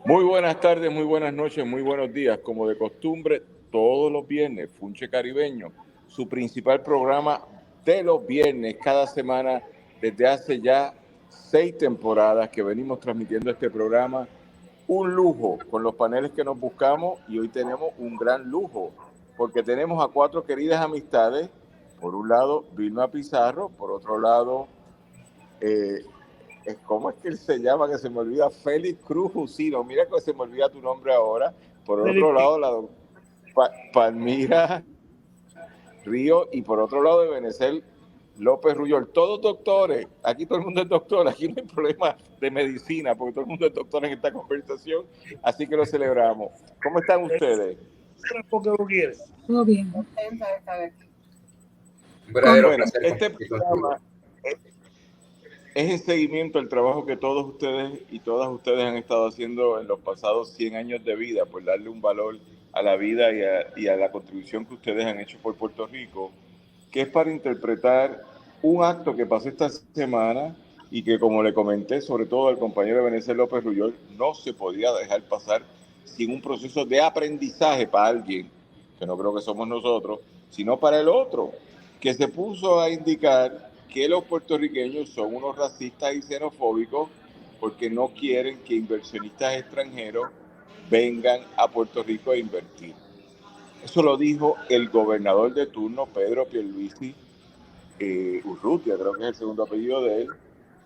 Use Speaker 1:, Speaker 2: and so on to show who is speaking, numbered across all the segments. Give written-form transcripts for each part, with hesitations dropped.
Speaker 1: Muy buenas tardes, muy buenas noches, muy buenos días. Como de costumbre, todos los viernes, Funche Caribeño, su principal programa de los viernes, cada semana, desde hace ya 6 temporadas que venimos transmitiendo este programa. Un lujo con los paneles que nos buscamos y hoy tenemos un gran lujo porque tenemos a 4 queridas amistades. Por un lado, Vilma Pizarro, por otro lado, eh, ¿cómo es que él se llama? Que se me olvida, Félix Cruz Jusino. Mira que se me olvida tu nombre ahora. Por otro lado, Palmira Río y por otro lado, de Benecel López Ruyol. Todos doctores. Aquí todo el mundo es doctor. Aquí no hay problema de medicina porque todo el mundo es doctor en esta conversación. Así que lo celebramos. ¿Cómo están ustedes?
Speaker 2: Todo bien.
Speaker 3: Un verdadero
Speaker 1: Bueno,
Speaker 3: placer
Speaker 1: este
Speaker 3: compartir contigo.
Speaker 1: programa es en seguimiento al trabajo que todos ustedes y todas ustedes han estado haciendo en los pasados 100 años de vida, por darle un valor a la vida y a la contribución que ustedes han hecho por Puerto Rico, que es para interpretar un acto que pasó esta semana y que, como le comenté, sobre todo al compañero Benecel López Ruyol, no se podía dejar pasar sin un proceso de aprendizaje para alguien, que no creo que somos nosotros, sino para el otro, que se puso a indicar que los puertorriqueños son unos racistas y xenofóbicos porque no quieren que inversionistas extranjeros vengan a Puerto Rico a invertir. Eso lo dijo el gobernador de turno, Pedro Pierluisi Urrutia, creo que es el segundo apellido de él,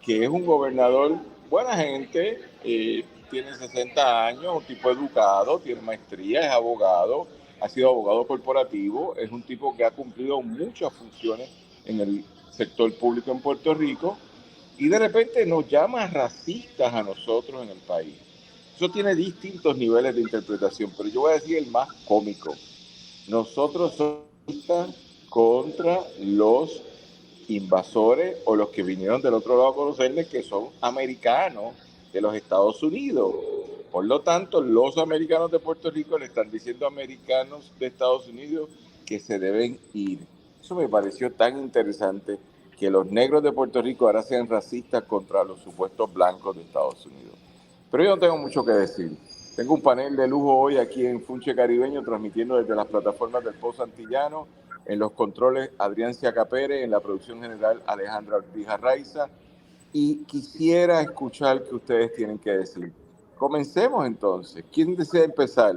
Speaker 1: que es un gobernador buena gente, tiene 60 años, un tipo educado, tiene maestría, es abogado, ha sido abogado corporativo, es un tipo que ha cumplido muchas funciones en el sector público en Puerto Rico y de repente nos llama racistas a nosotros en el país. Eso tiene distintos niveles de interpretación, pero yo voy a decir el más cómico. Nosotros somos racistas contra los invasores o los que vinieron del otro lado a conocerles, que son americanos de los Estados Unidos. Por lo tanto, los americanos de Puerto Rico le están diciendo a americanos de Estados Unidos que se deben ir. Eso me pareció tan interesante, que los negros de Puerto Rico ahora sean racistas contra los supuestos blancos de Estados Unidos. Pero yo no tengo mucho que decir. Tengo un panel de lujo hoy aquí en Funche Caribeño, transmitiendo desde las plataformas del Pozo Antillano. En los controles, Adrián Ciacapere. En la producción general, Alejandra Ortiz Arraiza. Y quisiera escuchar qué ustedes tienen que decir. Comencemos entonces. ¿Quién desea empezar?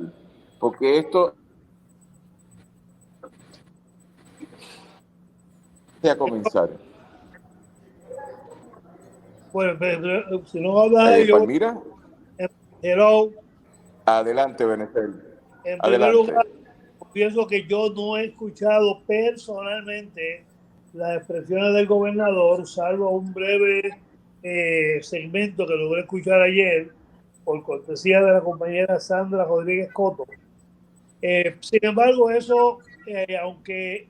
Speaker 1: Porque esto desea comenzar.
Speaker 4: Bueno, pero, si no hablas de yo,
Speaker 1: Palmira.
Speaker 4: hello.
Speaker 1: Adelante, Benecel.
Speaker 4: En primer
Speaker 1: Adelante.
Speaker 4: lugar, pienso que yo no he escuchado personalmente las expresiones del gobernador, salvo un breve segmento que logré escuchar ayer por cortesía de la compañera Sandra Rodríguez Coto. Sin embargo, eso, aunque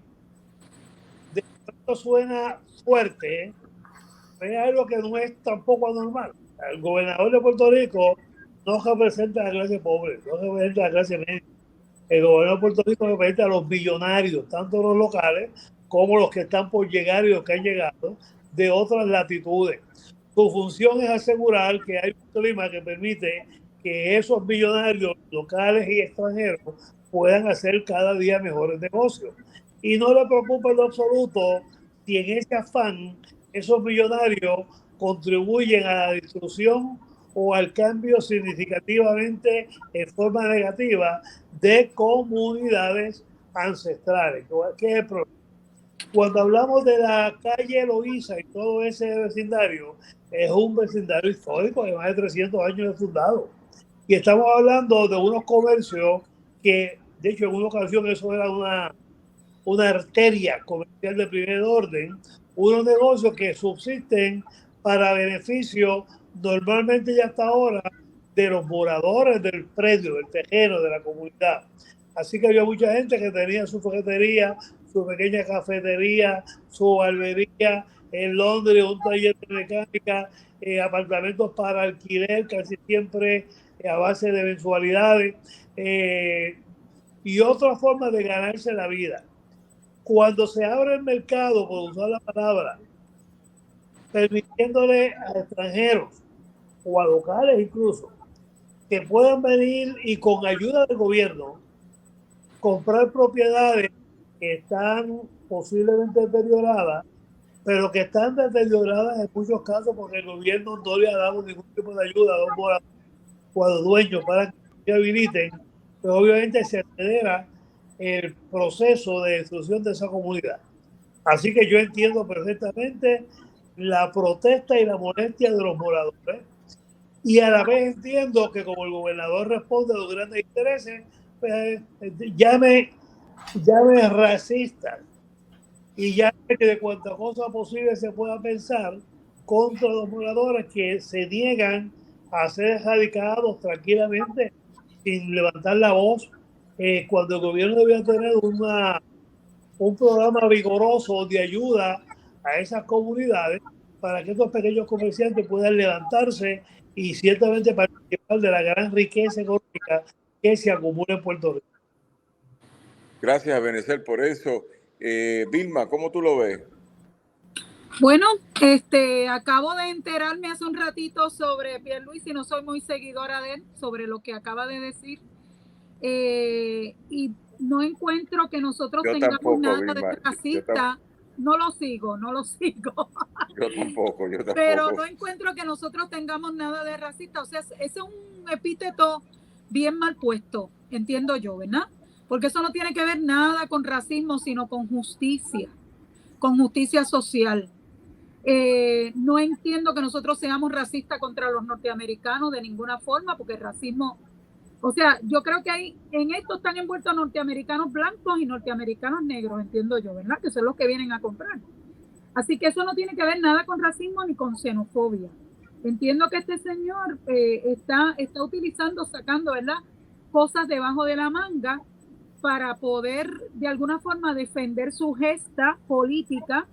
Speaker 4: de pronto suena fuerte, es algo que no es tampoco anormal. El gobernador de Puerto Rico no representa a la clase pobre, no representa a la clase media. El gobernador de Puerto Rico representa a los billonarios, tanto los locales como los que están por llegar y los que han llegado de otras latitudes. Su función es asegurar que hay un clima que permite que esos millonarios locales y extranjeros puedan hacer cada día mejores negocios. Y no le preocupa en lo absoluto si en ese afán esos millonarios contribuyen a la destrucción o al cambio significativamente en forma negativa de comunidades ancestrales. ¿Qué es el problema? Cuando hablamos de la calle Loíza y todo ese vecindario, es un vecindario histórico de más de 300 años de fundado. Y estamos hablando de unos comercios que, de hecho, en una ocasión eso era una arteria comercial de primer orden, unos negocios que subsisten para beneficio normalmente ya hasta ahora de los moradores del predio, del terreno, de la comunidad. Así que había mucha gente que tenía su ferretería, su pequeña cafetería, su barbería, en Londres un taller de mecánica, apartamentos para alquiler, casi siempre a base de mensualidades, y otras formas de ganarse la vida. Cuando se abre el mercado, por usar la palabra, permitiéndole a extranjeros o a locales incluso que puedan venir y con ayuda del gobierno comprar propiedades que están posiblemente deterioradas, pero que están deterioradas en muchos casos porque el gobierno no le ha dado ningún tipo de ayuda a los moradores o a los dueños para que se habiliten, pero obviamente se acelera el proceso de destrucción de esa comunidad. Así que yo entiendo perfectamente la protesta y la molestia de los moradores, y a la vez entiendo que como el gobernador responde a los grandes intereses, pues, llame racista y llame que de cuanta cosa posible se pueda pensar contra los moradores que se niegan a ser erradicados tranquilamente sin levantar la voz, cuando el gobierno debía tener un programa vigoroso de ayuda a esas comunidades para que estos pequeños comerciantes puedan levantarse y ciertamente participar de la gran riqueza económica que se acumula en Puerto Rico.
Speaker 1: Gracias, Benecer, por eso. Vilma, ¿cómo tú lo ves?
Speaker 3: Bueno, acabo de enterarme hace un ratito sobre Pierluisi, no soy muy seguidora de él, sobre lo que acaba de decir, y no encuentro que nosotros tengamos tampoco, nada Vilma, de racista. No lo sigo.
Speaker 1: Yo tampoco.
Speaker 3: Pero no encuentro que nosotros tengamos nada de racista. O sea, ese es un epíteto bien mal puesto, entiendo yo, ¿verdad? Porque eso no tiene que ver nada con racismo, sino con justicia social. No entiendo que nosotros seamos racistas contra los norteamericanos de ninguna forma, porque el racismo, o sea, yo creo que en esto están envueltos norteamericanos blancos y norteamericanos negros, entiendo yo, ¿verdad? Que son los que vienen a comprar. Así que eso no tiene que ver nada con racismo ni con xenofobia. Entiendo que este señor está sacando, ¿verdad?, cosas debajo de la manga para poder de alguna forma defender su gesta política,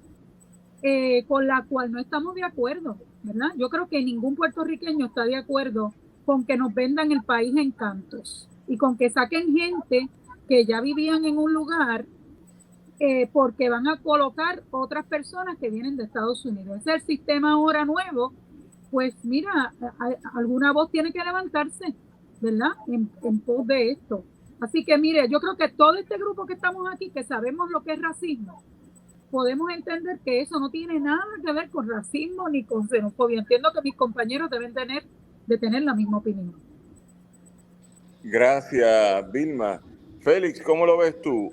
Speaker 3: con la cual no estamos de acuerdo, ¿verdad? Yo creo que ningún puertorriqueño está de acuerdo con que nos vendan el país en cantos y con que saquen gente que ya vivían en un lugar, porque van a colocar otras personas que vienen de Estados Unidos. Ese es el sistema ahora nuevo. Pues mira, alguna voz tiene que levantarse, ¿verdad?, en pos de esto. Así que mire, yo creo que todo este grupo que estamos aquí, que sabemos lo que es racismo, podemos entender que eso no tiene nada que ver con racismo ni con xenofobia. Entiendo que mis compañeros deben de tener la misma opinión.
Speaker 1: Gracias, Vilma. Félix, ¿cómo lo ves tú?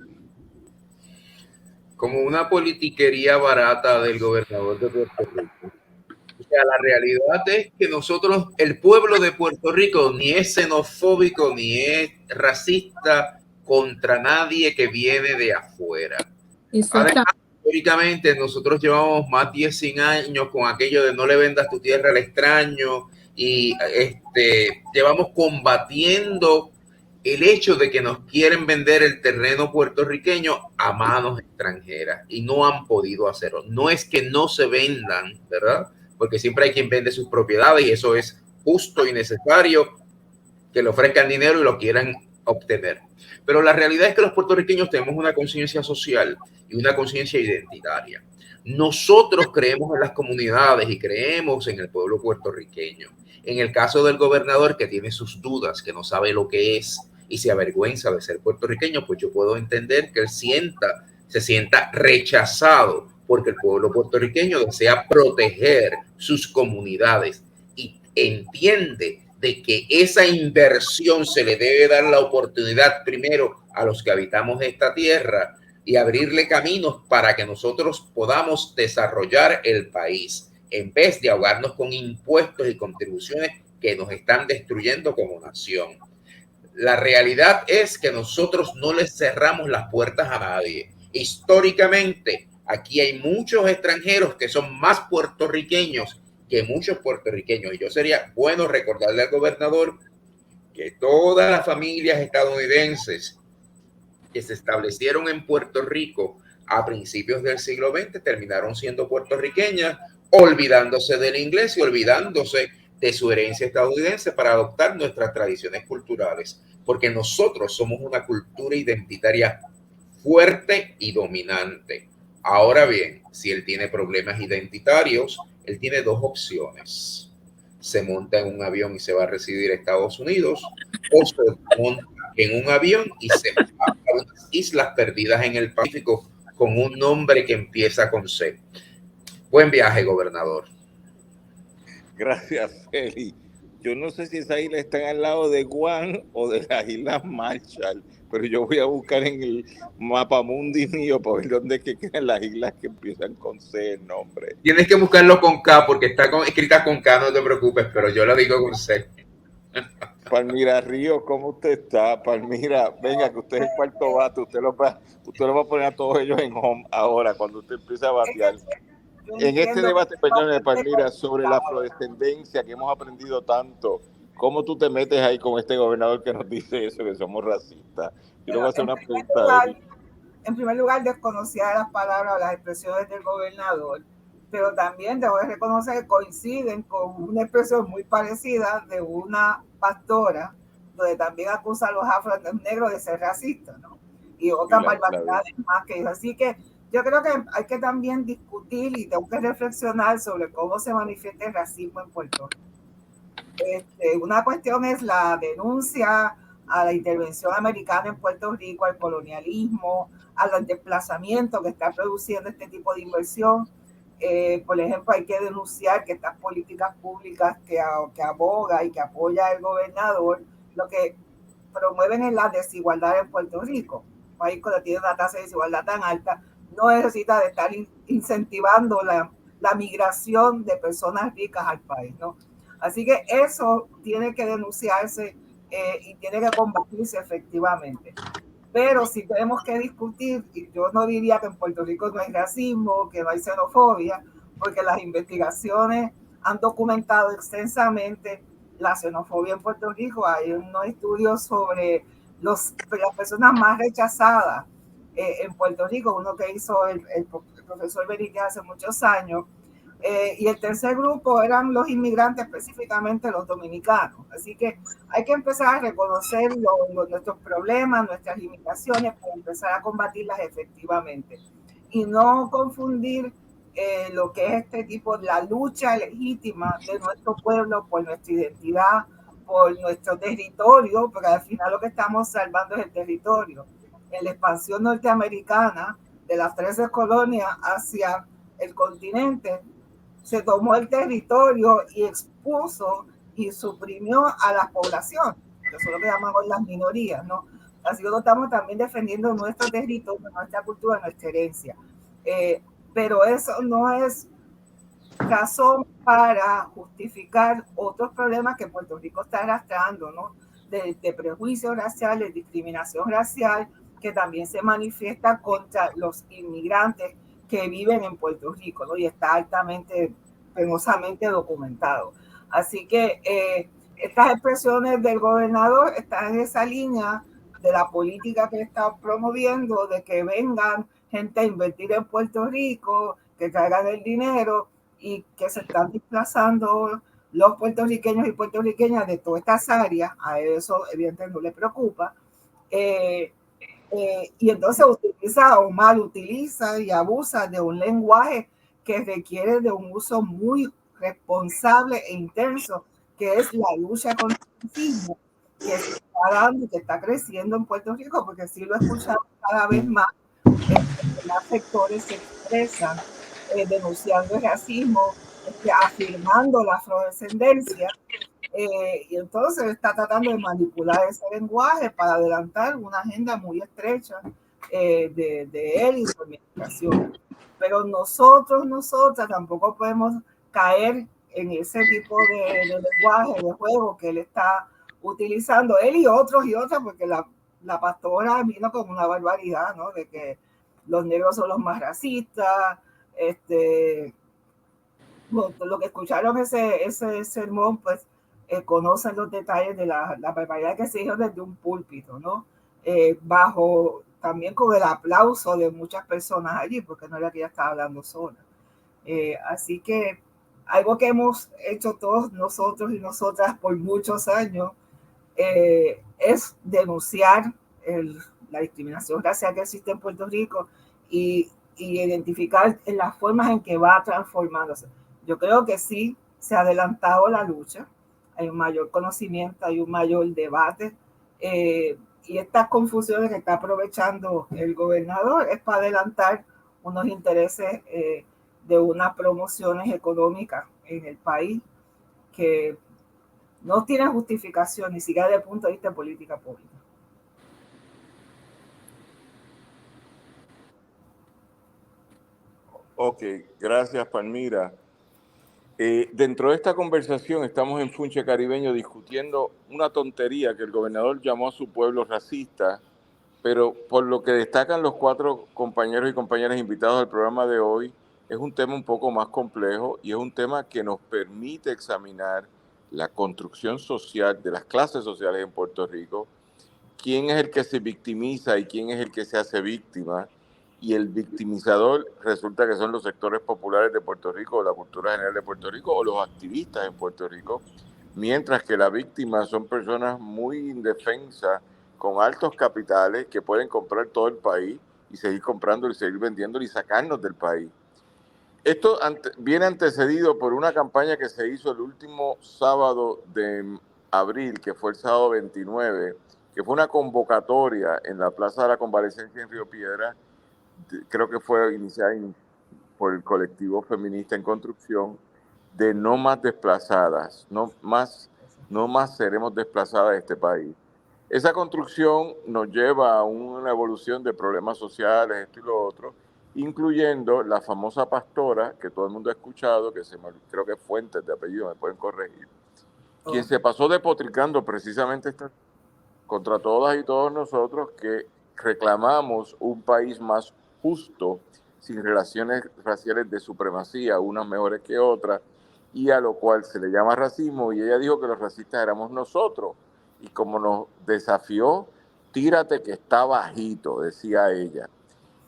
Speaker 5: Como una politiquería barata del gobernador de Puerto Rico. O sea, la realidad es que nosotros, el pueblo de Puerto Rico, ni es xenofóbico ni es racista contra nadie que viene de afuera. Además, históricamente nosotros llevamos más de 100 años con aquello de no le vendas tu tierra al extraño, y llevamos combatiendo el hecho de que nos quieren vender el terreno puertorriqueño a manos extranjeras y no han podido hacerlo. No es que no se vendan, ¿verdad?, porque siempre hay quien vende sus propiedades y eso es justo y necesario que le ofrezcan dinero y lo quieran obtener. Pero la realidad es que los puertorriqueños tenemos una conciencia social y una conciencia identitaria. Nosotros creemos en las comunidades y creemos en el pueblo puertorriqueño. En el caso del gobernador, que tiene sus dudas, que no sabe lo que es y se avergüenza de ser puertorriqueño, pues yo puedo entender que él se sienta rechazado porque el pueblo puertorriqueño desea proteger sus comunidades y entiende de que esa inversión se le debe dar la oportunidad primero a los que habitamos esta tierra y abrirle caminos para que nosotros podamos desarrollar el país en vez de ahogarnos con impuestos y contribuciones que nos están destruyendo como nación. La realidad es que nosotros no les cerramos las puertas a nadie. Históricamente, aquí hay muchos extranjeros que son más puertorriqueños que muchos puertorriqueños. Y yo sería bueno recordarle al gobernador que todas las familias estadounidenses que se establecieron en Puerto Rico a principios del siglo XX terminaron siendo puertorriqueñas, olvidándose del inglés y olvidándose de su herencia estadounidense para adoptar nuestras tradiciones culturales, porque nosotros somos una cultura identitaria fuerte y dominante. Ahora bien, si él tiene problemas identitarios, él tiene dos opciones. se monta en un avión y se va a residir a Estados Unidos, o se monta en un avión y se va a unas islas perdidas en el Pacífico con un nombre que empieza con C. Buen viaje, gobernador.
Speaker 1: Gracias, Feli. Yo no sé si esas islas están al lado de Guam o de las Islas Marshall, pero yo voy a buscar en el mapa mundi mío para ver dónde es que quedan las islas que empiezan con C el nombre.
Speaker 5: Tienes que buscarlo con K porque está escrita con K, no te preocupes, pero yo lo digo con C.
Speaker 1: Palmira Río, ¿cómo usted está? Palmira, venga, que usted es el cuarto bate, usted lo va a poner a todos ellos en home ahora, cuando usted empiece a batear. En este debate, perdón, Palmira, sobre la afrodescendencia que hemos aprendido tanto, ¿cómo tú te metes ahí con este gobernador que nos dice eso, que somos racistas? Yo le voy a hacer una pregunta.
Speaker 6: En primer lugar, desconocía las palabras o las expresiones del gobernador, pero también debo reconocer que coinciden con una expresión muy parecida de una pastora, donde también acusa a los afro-negros de ser racistas, ¿no? Y otras barbaridades más que eso. Así que yo creo que hay que también discutir y tengo que reflexionar sobre cómo se manifiesta el racismo en Puerto Rico. Una cuestión es la denuncia a la intervención americana en Puerto Rico, al colonialismo, al desplazamiento que está produciendo este tipo de inversión. Por ejemplo, hay que denunciar que estas políticas públicas que aboga y que apoya el gobernador, lo que promueven es la desigualdad en Puerto Rico. Un país que tiene una tasa de desigualdad tan alta no necesita de estar incentivando la migración de personas ricas al país, ¿no? Así que eso tiene que denunciarse y tiene que combatirse efectivamente. Pero si tenemos que discutir, y yo no diría que en Puerto Rico no hay racismo, que no hay xenofobia, porque las investigaciones han documentado extensamente la xenofobia en Puerto Rico. Hay unos estudios sobre las personas más rechazadas en Puerto Rico, uno que hizo el profesor Benítez hace muchos años, y el tercer grupo eran los inmigrantes, específicamente los dominicanos. Así que hay que empezar a reconocer nuestros problemas, nuestras limitaciones, para empezar a combatirlas efectivamente. Y no confundir lo que es este tipo de la lucha legítima de nuestro pueblo por nuestra identidad, por nuestro territorio, porque al final lo que estamos salvando es el territorio. En la expansión norteamericana de las 13 colonias hacia el continente, se tomó el territorio y expuso y suprimió a la población, que eso es lo que llamamos las minorías, ¿no? Así que estamos también defendiendo nuestro territorio, nuestra cultura, nuestra herencia. Pero eso no es razón para justificar otros problemas que Puerto Rico está arrastrando, ¿no? De prejuicio racial, de discriminación racial, que también se manifiesta contra los inmigrantes que viven en Puerto Rico, ¿no? Y está altamente, penosamente documentado. Así que estas expresiones del gobernador están en esa línea de la política que está promoviendo, de que vengan gente a invertir en Puerto Rico, que traigan el dinero y que se están desplazando los puertorriqueños y puertorriqueñas de todas estas áreas. A eso evidentemente no le preocupa. Y entonces utiliza o mal utiliza y abusa de un lenguaje que requiere de un uso muy responsable e intenso, que es la lucha contra el racismo, que se está dando y que está creciendo en Puerto Rico, porque sí lo he escuchado cada vez más, más sectores se expresan denunciando el racismo, afirmando la afrodescendencia, y entonces está tratando de manipular ese lenguaje para adelantar una agenda muy estrecha de él y su administración. Pero nosotras tampoco podemos caer en ese tipo de lenguaje, de juego que él está utilizando, él y otras, porque la pastora vino con una barbaridad, ¿no? De que los negros son los más racistas, lo que escucharon ese sermón, pues conocen los detalles de la barbaridad que se hizo desde un púlpito, ¿no? Bajo también con el aplauso de muchas personas allí, porque no era que ella estaba hablando sola. Así que algo que hemos hecho todos nosotros y nosotras por muchos años es denunciar la discriminación racial que existe en Puerto Rico y identificar en las formas en que va transformándose. Yo creo que sí se ha adelantado la lucha, hay un mayor conocimiento, hay un mayor debate, y estas confusiones que está aprovechando el gobernador es para adelantar unos intereses de unas promociones económicas en el país que no tienen justificación ni siquiera desde el punto de vista de política pública.
Speaker 1: Ok, gracias, Palmira. Dentro de esta conversación estamos en Funche Caribeño discutiendo una tontería que el gobernador llamó a su pueblo racista, pero por lo que destacan los 4 compañeros y compañeras invitados al programa de hoy, es un tema un poco más complejo y es un tema que nos permite examinar la construcción social de las clases sociales en Puerto Rico, quién es el que se victimiza y quién es el que se hace víctima. Y el victimizador resulta que son los sectores populares de Puerto Rico, o la cultura general de Puerto Rico, o los activistas en Puerto Rico, mientras que la víctima son personas muy indefensas, con altos capitales, que pueden comprar todo el país y seguir comprándolo y seguir vendiéndolo y sacarnos del país. Esto viene antecedido por una campaña que se hizo el último sábado de abril, que fue el sábado 29, que fue una convocatoria en la Plaza de la Convalecencia en Río Piedras. Creo que fue iniciada por el colectivo feminista en construcción, de no más desplazadas, no más seremos desplazadas de este país. Esa construcción nos lleva a una evolución de problemas sociales, esto y lo otro, incluyendo la famosa pastora, que todo el mundo ha escuchado, que creo que es Fuentes de apellido, me pueden corregir, quien se pasó depotricando precisamente contra todas y todos nosotros que reclamamos un país más justo, sin relaciones raciales de supremacía, unas mejores que otras, y a lo cual se le llama racismo, y ella dijo que los racistas éramos nosotros, y como nos desafió, tírate que está bajito, decía ella.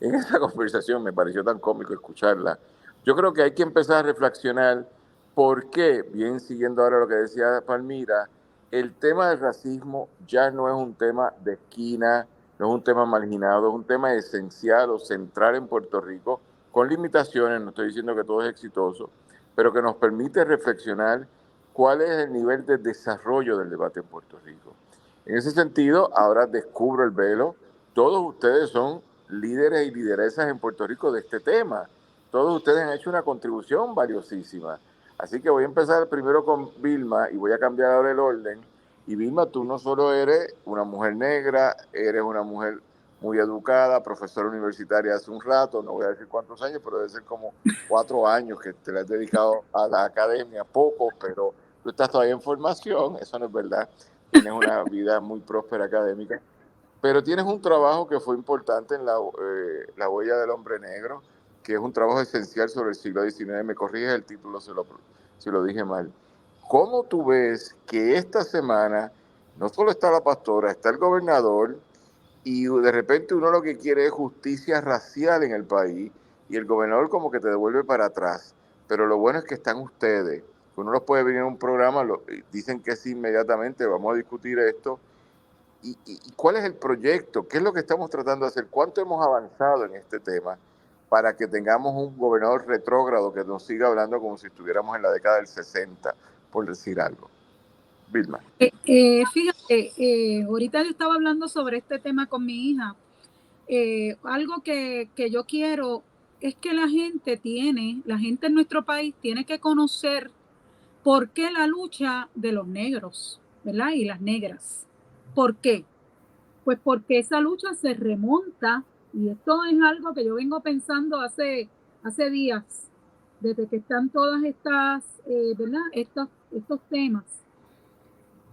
Speaker 1: En esa conversación me pareció tan cómico escucharla. Yo creo que hay que empezar a reflexionar por qué, bien siguiendo ahora lo que decía Palmira, el tema del racismo ya no es un tema de esquina, no es un tema marginado, es un tema esencial o central en Puerto Rico, con limitaciones, no estoy diciendo que todo es exitoso, pero que nos permite reflexionar cuál es el nivel de desarrollo del debate en Puerto Rico. En ese sentido, ahora descubro el velo, todos ustedes son líderes y lideresas en Puerto Rico de este tema, todos ustedes han hecho una contribución valiosísima. Así que voy a empezar primero con Vilma y voy a cambiar ahora el orden. Y Vilma, tú no solo eres una mujer negra, eres una mujer muy educada, profesora universitaria hace un rato, no voy a decir cuántos años, pero debe ser como 4 años que te le has dedicado a la academia, poco, pero tú estás todavía en formación, eso no es verdad, tienes una vida muy próspera académica, pero tienes un trabajo que fue importante en la huella del hombre negro, que es un trabajo esencial sobre el siglo XIX. Me corriges el título si lo dije mal. ¿Cómo tú ves que esta semana no solo está la pastora, está el gobernador, y de repente uno lo que quiere es justicia racial en el país, y el gobernador como que te devuelve para atrás? Pero lo bueno es que están ustedes. Uno los puede venir a un programa, dicen que sí inmediatamente, vamos a discutir esto. ¿Y cuál es el proyecto? ¿Qué es lo que estamos tratando de hacer? ¿Cuánto hemos avanzado en este tema para que tengamos un gobernador retrógrado que nos siga hablando como si estuviéramos en la década del 60, por decir algo? Vilma.
Speaker 3: Fíjate, ahorita yo estaba hablando sobre este tema con mi hija. Algo que yo quiero es que la gente en nuestro país tiene que conocer por qué la lucha de los negros, ¿verdad? Y las negras. ¿Por qué? Pues porque esa lucha se remonta, y esto es algo que yo vengo pensando hace días, desde que están todas estas, ¿verdad? Estos temas.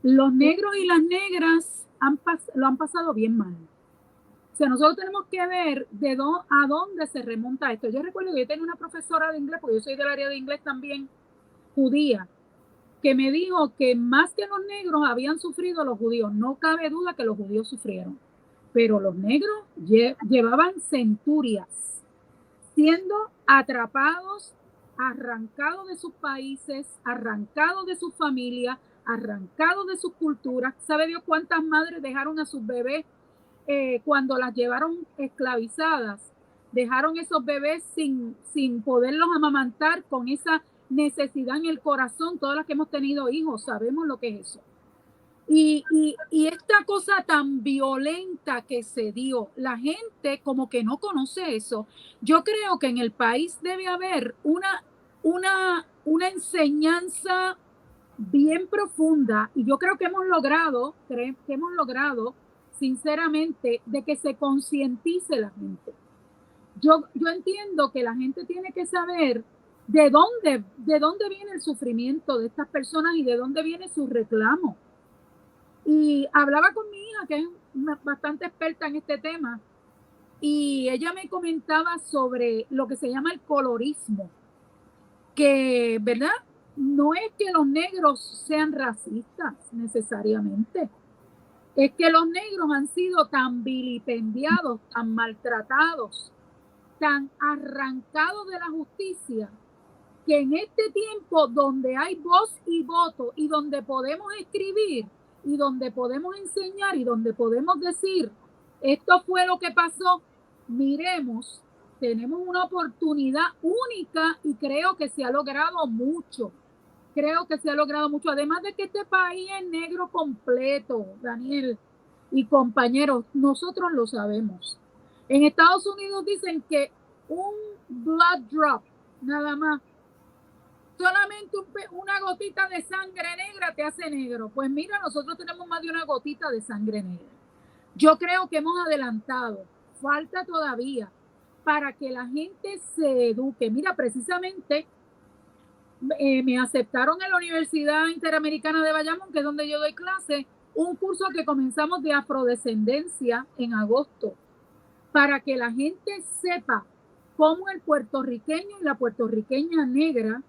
Speaker 3: Los negros y las negras lo han pasado bien mal. O sea, nosotros tenemos que ver a dónde se remonta esto. Yo recuerdo que yo tenía una profesora de inglés, porque yo soy del área de inglés también, judía, que me dijo que más que los negros habían sufrido los judíos. No cabe duda que los judíos sufrieron, pero los negros llevaban centurias siendo atrapados, arrancados de sus países, arrancados de sus familias, arrancados de sus culturas. ¿Sabe Dios cuántas madres dejaron a sus bebés cuando las llevaron esclavizadas? Dejaron esos bebés sin poderlos amamantar, con esa necesidad en el corazón. Todas las que hemos tenido hijos sabemos lo que es eso. Y esta cosa tan violenta que se dio, la gente como que no conoce eso. Yo creo que en el país debe haber una enseñanza bien profunda, y yo creo que hemos logrado sinceramente de que se concientice la gente. Yo entiendo que la gente tiene que saber de dónde viene el sufrimiento de estas personas y de dónde viene su reclamo. Y hablaba con mi hija, que es bastante experta en este tema, y ella me comentaba sobre lo que se llama el colorismo, que, ¿verdad? No es que los negros sean racistas necesariamente, es que los negros han sido tan vilipendiados, tan maltratados, tan arrancados de la justicia, que en este tiempo donde hay voz y voto y donde podemos escribir y donde podemos enseñar y donde podemos decir, esto fue lo que pasó, miremos, tenemos una oportunidad única y creo que se ha logrado mucho. Además de que este país es negro completo, Daniel y compañeros, nosotros lo sabemos. En Estados Unidos dicen que un blood drop, nada más, solamente una gotita de sangre negra te hace negro. Pues mira, nosotros tenemos más de una gotita de sangre negra. Yo creo que hemos adelantado, falta todavía para que la gente se eduque. Mira, precisamente me aceptaron en la Universidad Interamericana de Bayamón, que es donde yo doy clase, un curso que comenzamos de afrodescendencia en agosto, para que la gente sepa cómo el puertorriqueño y la puertorriqueña negra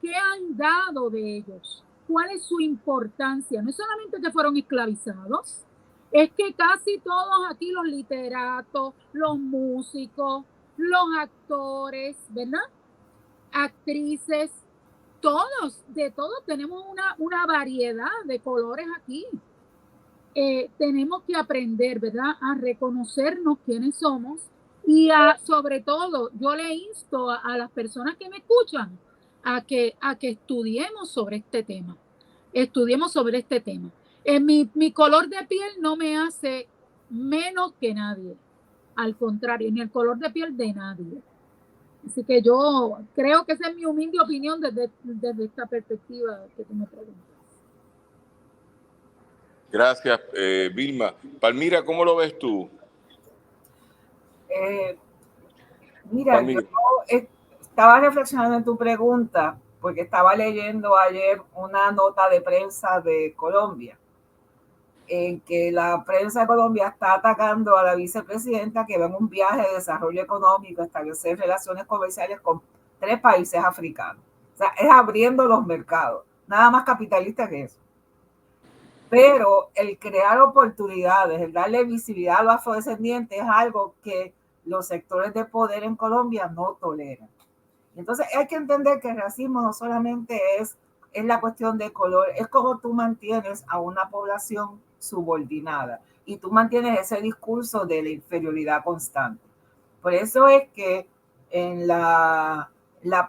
Speaker 3: qué han dado de ellos, cuál es su importancia. No es solamente que fueron esclavizados, es que casi todos aquí, los literatos, los músicos, los actores, ¿verdad? Actrices, todos tenemos una variedad de colores aquí. Tenemos que aprender, ¿verdad?, a reconocernos quiénes somos y sobre todo, yo le insto a las personas que me escuchan a que estudiemos sobre este tema. Mi color de piel no me hace menos que nadie, al contrario, ni el color de piel de nadie. Así que yo creo que esa es mi humilde opinión desde esta perspectiva que tú me preguntas.
Speaker 1: Gracias, Vilma. Palmira, ¿cómo lo ves tú?
Speaker 6: Mira,
Speaker 1: Palmira.
Speaker 6: yo estaba reflexionando en tu pregunta porque estaba leyendo ayer una nota de prensa de Colombia en que la prensa de Colombia está atacando a la vicepresidenta que va en un viaje de desarrollo económico, establecer relaciones comerciales con 3 países africanos. O sea, es abriendo los mercados, nada más capitalista que eso. Pero el crear oportunidades, el darle visibilidad a los afrodescendientes es algo que los sectores de poder en Colombia no toleran. Entonces hay que entender que el racismo no solamente es la cuestión de color, es como tú mantienes a una población subordinada y tú mantienes ese discurso de la inferioridad constante. Por eso es que en la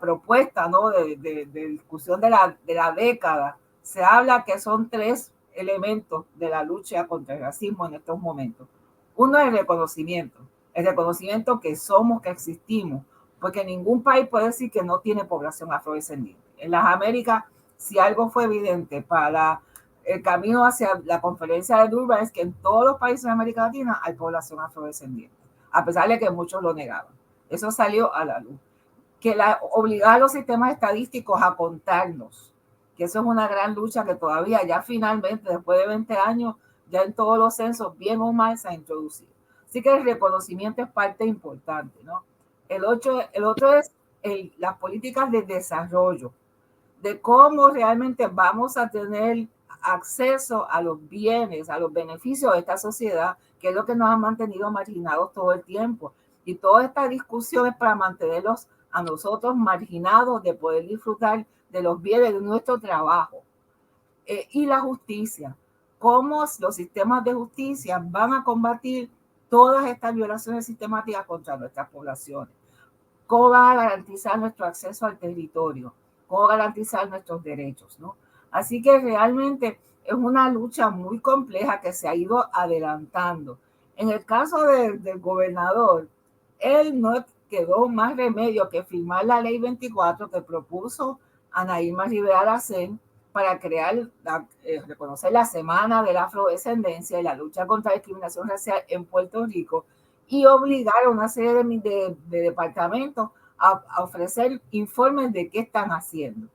Speaker 6: propuesta, ¿no?, de discusión de la década se habla que son 3 elementos de la lucha contra el racismo en estos momentos. Uno es el reconocimiento que somos, que existimos, porque ningún país puede decir que no tiene población afrodescendiente. En las Américas, si algo fue evidente para el camino hacia la conferencia de Durban, es que en todos los países de América Latina hay población afrodescendiente, a pesar de que muchos lo negaban. Eso salió a la luz. Que obligar a los sistemas estadísticos a contarnos, que eso es una gran lucha que todavía, ya finalmente, después de 20 años, ya en todos los censos, bien o mal, se ha introducido. Así que el reconocimiento es parte importante, ¿no? El otro es las políticas de desarrollo, de cómo realmente vamos a tener acceso a los bienes, a los beneficios de esta sociedad, que es lo que nos ha mantenido marginados todo el tiempo. Y toda esta discusión es para mantenerlos a nosotros marginados de poder disfrutar de los bienes de nuestro trabajo. Y la justicia, cómo los sistemas de justicia van a combatir todas estas violaciones sistemáticas contra nuestras poblaciones. cómo van a garantizar nuestro acceso al territorio, cómo garantizar nuestros derechos, ¿no? Así que realmente es una lucha muy compleja que se ha ido adelantando. En el caso del gobernador, él no quedó más remedio que firmar la ley 24 que propuso Ana Irma Rivera Lacén para reconocer la Semana de la Afrodescendencia y la lucha contra la discriminación racial en Puerto Rico y obligar a una serie de departamentos a ofrecer informes de qué están haciendo.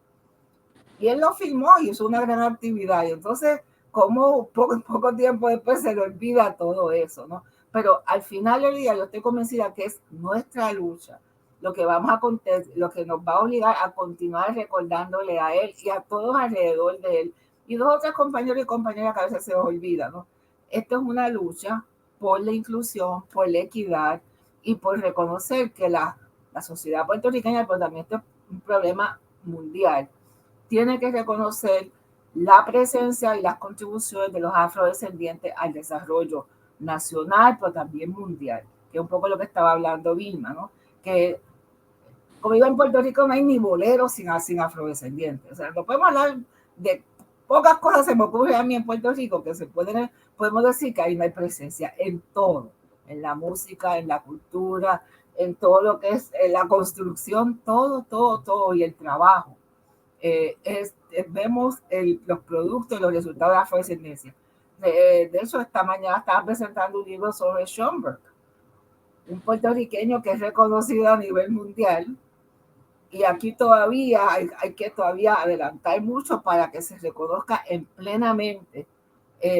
Speaker 6: Y él lo firmó y hizo una gran actividad. Y entonces, como poco tiempo después se le olvida todo eso, ¿no? Pero al final del día yo estoy convencida que es nuestra lucha lo que lo que nos va a obligar a continuar recordándole a él y a todos alrededor de él y dos otros compañeros y compañeras que a veces se nos olvida, ¿no? Esto es una lucha por la inclusión, por la equidad y por reconocer que la sociedad puertorriqueña, pero también este es un problema mundial, tiene que reconocer la presencia y las contribuciones de los afrodescendientes al desarrollo nacional, pero también mundial, que es un poco lo que estaba hablando Vilma, ¿no? Que como digo, en Puerto Rico no hay ni boleros sin afrodescendientes. O sea, no podemos hablar de pocas cosas, se me ocurre a mí en Puerto Rico, que podemos decir que ahí no hay presencia en todo, en la música, en la cultura, en todo lo que es la construcción, todo, y el trabajo. Vemos los productos y los resultados de la afrodescendencia. De hecho, esta mañana estaba presentando un libro sobre Schomburg, un puertorriqueño que es reconocido a nivel mundial, y aquí todavía hay que adelantar mucho para que se reconozca plenamente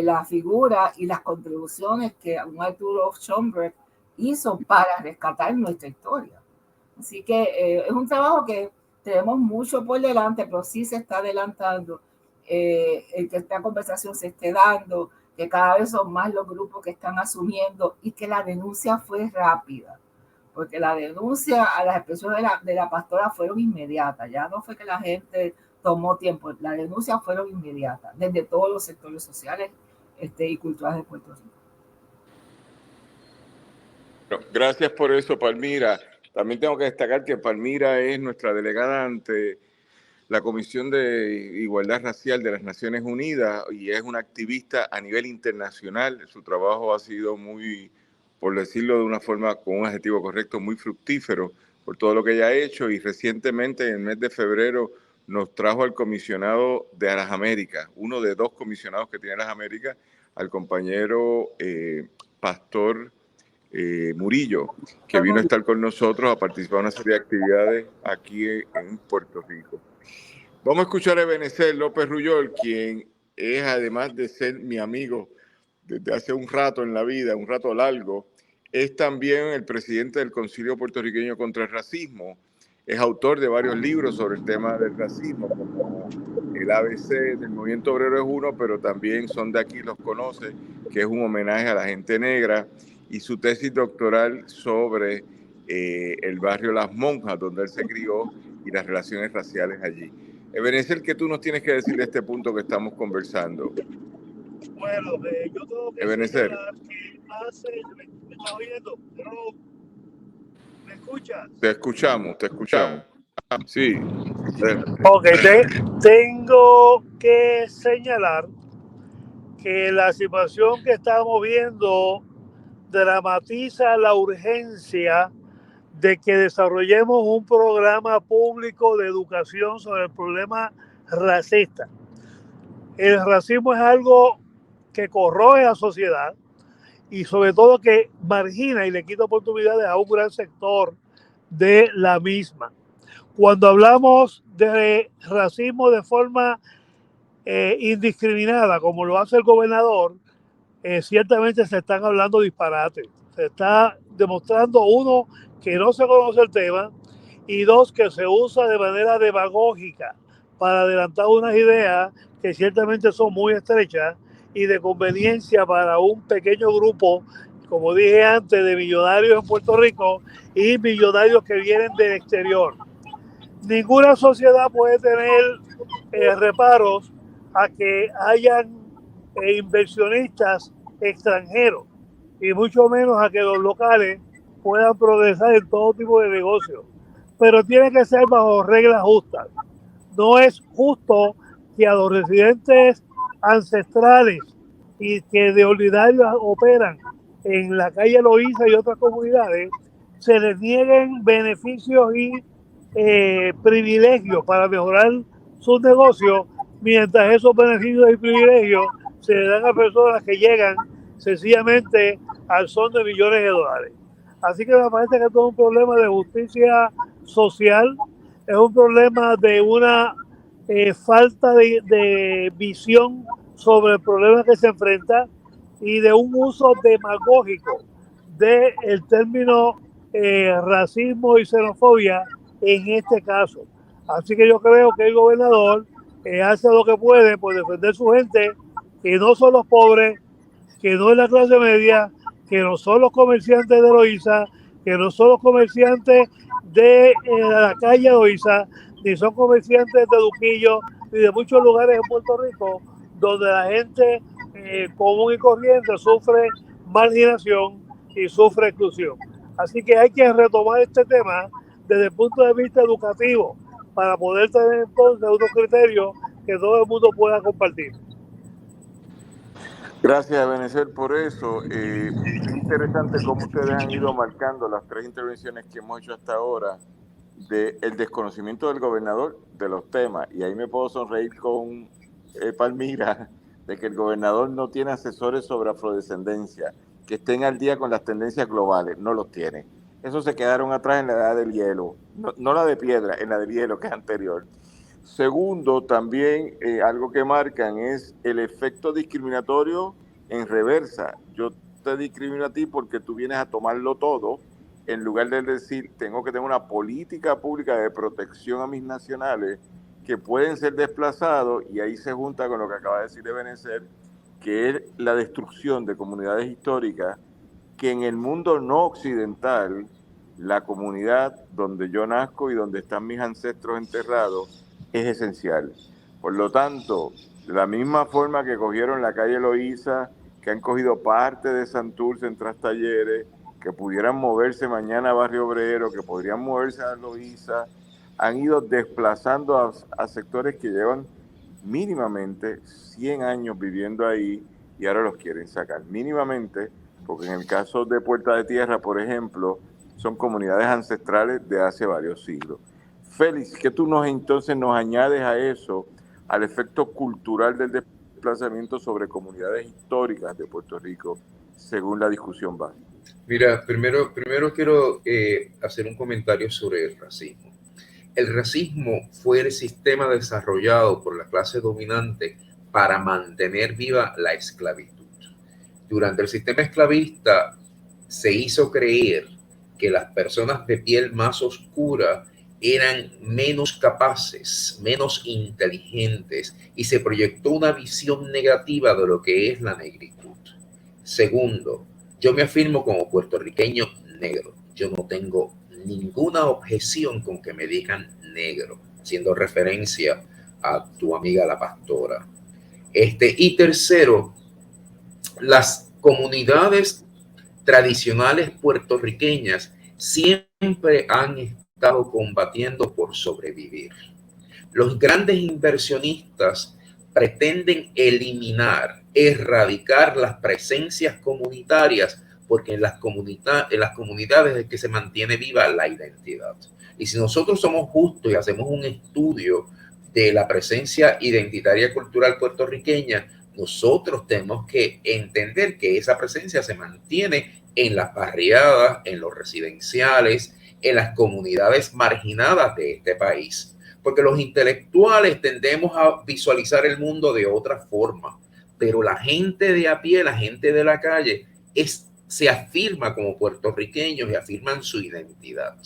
Speaker 6: la figura y las contribuciones que Arturo Schomburg hizo para rescatar nuestra historia. Así que es un trabajo que tenemos mucho por delante, pero sí se está adelantando, el que esta conversación se esté dando, que cada vez son más los grupos que están asumiendo y que la denuncia fue rápida, porque la denuncia a las expresiones de la pastora fueron inmediatas, ya no fue que la gente tomó tiempo, la denuncia fueron inmediatas, desde todos los sectores sociales y culturales de Puerto Rico.
Speaker 1: Gracias por eso, Palmira. También tengo que destacar que Palmira es nuestra delegada ante la Comisión de Igualdad Racial de las Naciones Unidas y es una activista a nivel internacional. Su trabajo ha sido muy, por decirlo de una forma, con un adjetivo correcto, muy fructífero por todo lo que ella ha hecho, y recientemente en el mes de febrero nos trajo al comisionado de las Américas, uno de dos comisionados que tiene las Américas, al compañero Pastor Murillo, que vino a estar con nosotros a participar en una serie de actividades aquí en Puerto Rico. Vamos a escuchar a Ebenezer López Ruyol, quien es, además de ser mi amigo desde hace un rato en la vida, un rato largo, es también el presidente del Concilio Puertorriqueño contra el Racismo. Es autor de varios libros sobre el tema del racismo, como el ABC del Movimiento Obrero es uno, pero también Son de Aquí los conoce, que es un homenaje a la gente negra, y su tesis doctoral sobre el barrio Las Monjas, donde él se crió, y las relaciones raciales allí. Ebenezer, ¿qué tú nos tienes que decir de este punto que estamos conversando?
Speaker 4: Bueno, yo tengo que
Speaker 1: Ebenezer,
Speaker 4: que ¿me estás oyendo? ¿Me escuchas?
Speaker 1: Te escuchamos. Sí.
Speaker 4: Ok, tengo que señalar que la situación que estamos viendo dramatiza la urgencia de que desarrollemos un programa público de educación sobre el problema racista. El racismo es algo que corroe a la sociedad y sobre todo que margina y le quita oportunidades a un gran sector de la misma. Cuando hablamos de racismo de forma indiscriminada, como lo hace el gobernador, ciertamente se están hablando disparates. Se está demostrando, uno, que no se conoce el tema, y dos, que se usa de manera demagógica para adelantar unas ideas que ciertamente son muy estrechas y de conveniencia para un pequeño grupo, como dije antes, de millonarios en Puerto Rico y millonarios que vienen del exterior. Ninguna sociedad puede tener reparos a que hayan inversionistas extranjeros y mucho menos a que los locales puedan progresar en todo tipo de negocios. pero tiene que ser bajo reglas justas. No es justo que a los residentes ancestrales y que de ordinario operan en la calle Loíza y otras comunidades se les nieguen beneficios y privilegios para mejorar sus negocios, mientras esos beneficios y privilegios se le dan a personas que llegan sencillamente al son de millones de dólares. Así que me parece que esto es un problema de justicia social, es un problema de una falta de visión sobre el problema que se enfrenta y de un uso demagógico del término racismo y xenofobia en este caso. Así que yo creo que el gobernador hace lo que puede por defender su gente, que no son los pobres, que no es la clase media, que no son los comerciantes de Loíza, que no son los comerciantes de la calle Loíza, ni son comerciantes de Duquillo, ni de muchos lugares en Puerto Rico, donde la gente común y corriente sufre marginación y sufre exclusión. Así que hay que retomar este tema desde el punto de vista educativo para poder tener entonces unos criterios que todo el mundo pueda compartir.
Speaker 1: Gracias, Ebenezer, por eso. Es interesante cómo ustedes han ido marcando las tres intervenciones que hemos hecho hasta ahora del desconocimiento del gobernador de los temas. Y ahí me puedo sonreír con Palmira, de que el gobernador no tiene asesores sobre afrodescendencia, que estén al día con las tendencias globales. No los tiene. Esos se quedaron atrás en la edad del hielo. No la de piedra, en la del hielo, que es anterior. Segundo, también algo que marcan es el efecto discriminatorio en reversa. Yo te discrimino a ti porque tú vienes a tomarlo todo, en lugar de decir, tengo que tener una política pública de protección a mis nacionales que pueden ser desplazados, y ahí se junta con lo que acaba de decir Ebenezer, que es la destrucción de comunidades históricas, que en el mundo no occidental, la comunidad donde yo nazco y donde están mis ancestros enterrados, es esencial. Por lo tanto, de la misma forma que cogieron la calle Loíza, que han cogido parte de Santurce en Trastalleres, que pudieran moverse mañana a Barrio Obrero, que podrían moverse a Loíza, han ido desplazando a sectores que llevan mínimamente 100 años viviendo ahí y ahora los quieren sacar. Mínimamente, porque en el caso de Puerta de Tierra, por ejemplo, son comunidades ancestrales de hace varios siglos. Félix, ¿qué tú entonces nos añades a eso, al efecto cultural del desplazamiento sobre comunidades históricas de Puerto Rico, según la discusión va?
Speaker 5: Mira, primero quiero hacer un comentario sobre el racismo. El racismo fue el sistema desarrollado por la clase dominante para mantener viva la esclavitud. Durante el sistema esclavista se hizo creer que las personas de piel más oscura eran menos capaces, menos inteligentes, y se proyectó una visión negativa de lo que es la negritud. Segundo, yo me afirmo como puertorriqueño negro. Yo no tengo ninguna objeción con que me digan negro, haciendo referencia a tu amiga la pastora. Y tercero, las comunidades tradicionales puertorriqueñas siempre han estado combatiendo por sobrevivir. Los grandes inversionistas pretenden eliminar, erradicar las presencias comunitarias, porque en las comunidades es que se mantiene viva la identidad. Y si nosotros somos justos y hacemos un estudio de la presencia identitaria cultural puertorriqueña, nosotros tenemos que entender que esa presencia se mantiene en las barriadas, en los residenciales, en las comunidades marginadas de este país. Porque los intelectuales tendemos a visualizar el mundo de otra forma, pero la gente de a pie, la gente de la calle, se afirma como puertorriqueños y afirman su identidad.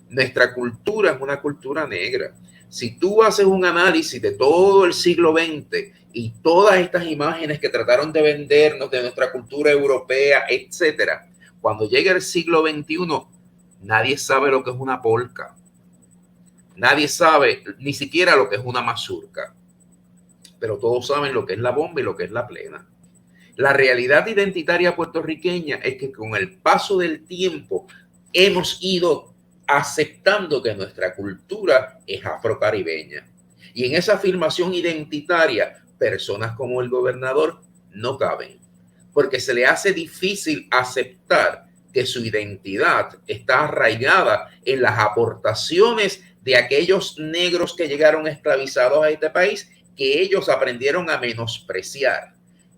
Speaker 5: Nuestra cultura es una cultura negra. Si tú haces un análisis de todo el siglo XX y todas estas imágenes que trataron de vendernos de nuestra cultura europea, etcétera, cuando llega el siglo XXI, nadie sabe lo que es una polca. Nadie sabe ni siquiera lo que es una mazurca, pero todos saben lo que es la bomba y lo que es la plena. La realidad identitaria puertorriqueña es que con el paso del tiempo hemos ido aceptando que nuestra cultura es afrocaribeña. Y en esa afirmación identitaria, personas como el gobernador no caben, porque se le hace difícil aceptar que su identidad está arraigada en las aportaciones de aquellos negros que llegaron esclavizados a este país, que ellos aprendieron a menospreciar.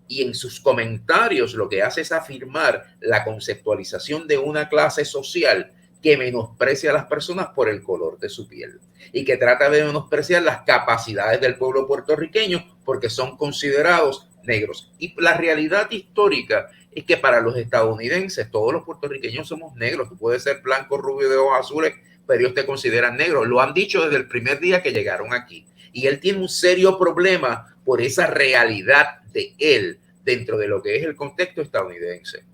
Speaker 5: Y en sus comentarios lo que hace es afirmar la conceptualización de una clase social que menosprecia a las personas por el color de su piel y que trata de menospreciar las capacidades del pueblo puertorriqueño porque son considerados negros. Y la realidad histórica es que para los estadounidenses todos los puertorriqueños somos negros. Tú puedes ser blanco, rubio, de ojos azules, pero ellos te consideran negro. Lo han dicho desde el primer día que llegaron aquí. Y él tiene un serio problema por esa realidad de él dentro de lo que es el contexto estadounidense.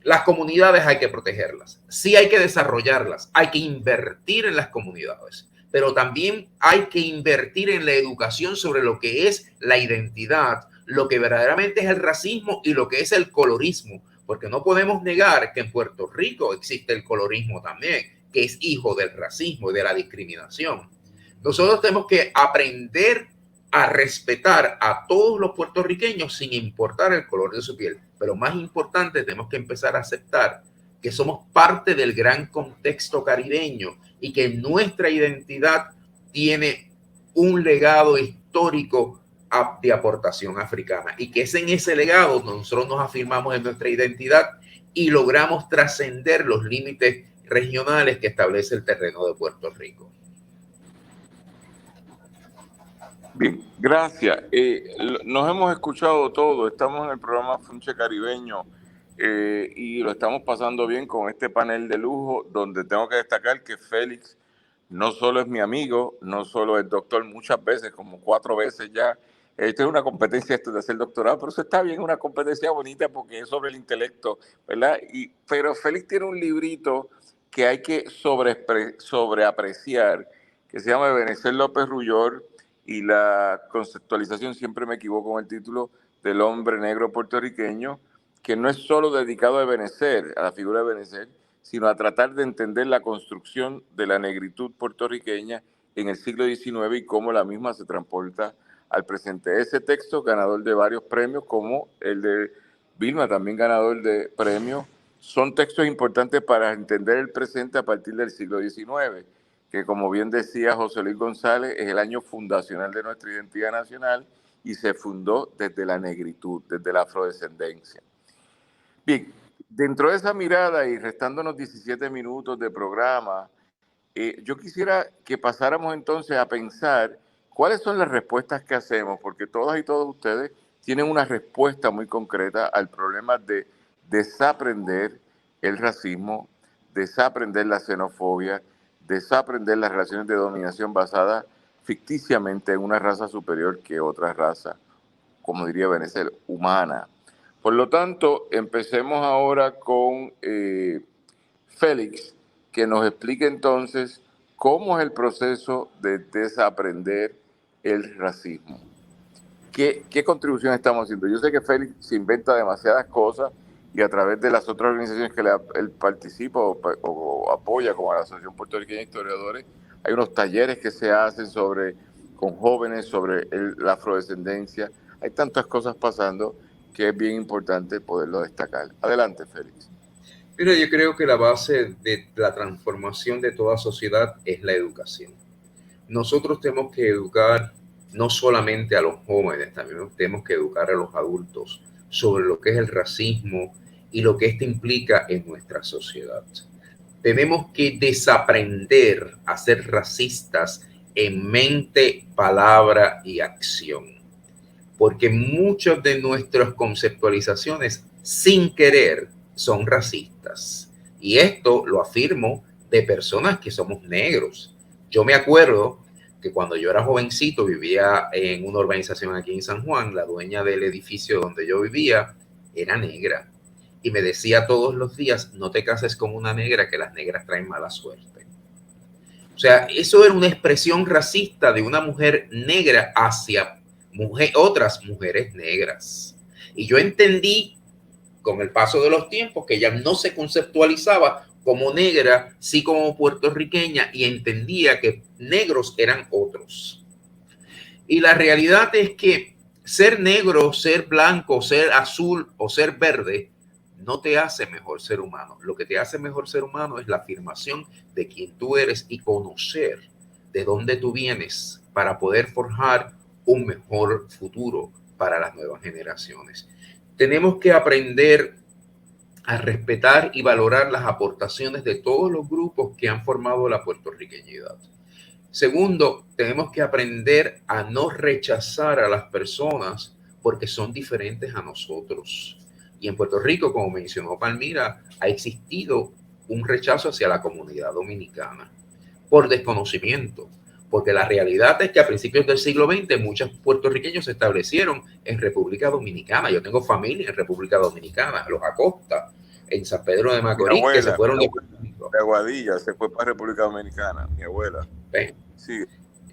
Speaker 5: Las comunidades hay que protegerlas, sí hay que desarrollarlas, hay que invertir en las comunidades, pero también hay que invertir en la educación sobre lo que es la identidad, lo que verdaderamente es el racismo y lo que es el colorismo, porque no podemos negar que en Puerto Rico existe el colorismo también, que es hijo del racismo y de la discriminación. Nosotros tenemos que aprender a respetar a todos los puertorriqueños sin importar el color de su piel. Pero más importante, tenemos que empezar a aceptar que somos parte del gran contexto caribeño y que nuestra identidad tiene un legado histórico de aportación africana y que es en ese legado nosotros nos afirmamos en nuestra identidad y logramos trascender los límites regionales que establece el terreno de Puerto Rico.
Speaker 1: Bien, gracias. Nos hemos escuchado todo, estamos en el programa Funche Caribeño y lo estamos pasando bien con este panel de lujo, donde tengo que destacar que Félix no solo es mi amigo, no solo es doctor muchas veces, como 4 veces ya. Esto es una competencia esto de hacer doctorado, pero eso está bien, una competencia bonita porque es sobre el intelecto, ¿verdad? Pero Félix tiene un librito que hay que sobreapreciar, que se llama Ebenezer López Rullor, y la conceptualización, siempre me equivoco con el título, del hombre negro puertorriqueño, que no es solo dedicado a Ebenezer, a la figura de Ebenezer, sino a tratar de entender la construcción de la negritud puertorriqueña en el siglo XIX y cómo la misma se transporta al presente. Ese texto, ganador de varios premios, como el de Vilma, también ganador de premios, son textos importantes para entender el presente a partir del siglo XIX, que como bien decía José Luis González, es el año fundacional de nuestra identidad nacional y se fundó desde la negritud, desde la afrodescendencia. Bien, dentro de esa mirada y restándonos 17 minutos de programa, yo quisiera que pasáramos entonces a pensar cuáles son las respuestas que hacemos, porque todas y todos ustedes tienen una respuesta muy concreta al problema de desaprender el racismo, desaprender la xenofobia, desaprender las relaciones de dominación basadas ficticiamente en una raza superior que otra raza, como diría Ebenezer, humana. Por lo tanto, empecemos ahora con Félix, que nos explique entonces cómo es el proceso de desaprender el racismo. ¿Qué contribución estamos haciendo? Yo sé que Félix se inventa demasiadas cosas y a través de las otras organizaciones que él participa o apoya, como la Asociación Puertorriqueña de Historiadores, hay unos talleres que se hacen con jóvenes sobre la afrodescendencia. Hay tantas cosas pasando que es bien importante poderlo destacar. Adelante, Félix.
Speaker 5: Mira, yo creo que la base de la transformación de toda sociedad es la educación. Nosotros tenemos que educar no solamente a los jóvenes, también tenemos que educar a los adultos sobre lo que es el racismo y lo que esto implica en nuestra sociedad. Tenemos que desaprender a ser racistas en mente, palabra y acción, porque muchas de nuestras conceptualizaciones sin querer son racistas. Y esto lo afirmo de personas que somos negros. Yo me acuerdo que cuando yo era jovencito vivía en una urbanización aquí en San Juan. La dueña del edificio donde yo vivía era negra y me decía todos los días: no te cases con una negra, que las negras traen mala suerte. O sea, eso era una expresión racista de una mujer negra hacia otras mujeres negras. Y yo entendí con el paso de los tiempos que ella no se conceptualizaba como negra, sí como puertorriqueña, y entendía que negros eran otros. Y la realidad es que ser negro, ser blanco, ser azul o ser verde no te hace mejor ser humano. Lo que te hace mejor ser humano es la afirmación de quién tú eres y conocer de dónde tú vienes para poder forjar un mejor futuro para las nuevas generaciones. Tenemos que aprender a respetar y valorar las aportaciones de todos los grupos que han formado la puertorriqueñidad. Segundo, tenemos que aprender a no rechazar a las personas porque son diferentes a nosotros. Y en Puerto Rico, como mencionó Palmira, ha existido un rechazo hacia la comunidad dominicana por desconocimiento, porque la realidad es que a principios del siglo XX muchos puertorriqueños se establecieron en República Dominicana. Yo tengo familia en República Dominicana, los Acosta, en San Pedro de Macorís, que se fueron
Speaker 1: de Aguadilla, se fue para República Dominicana, mi abuela.
Speaker 5: Sí.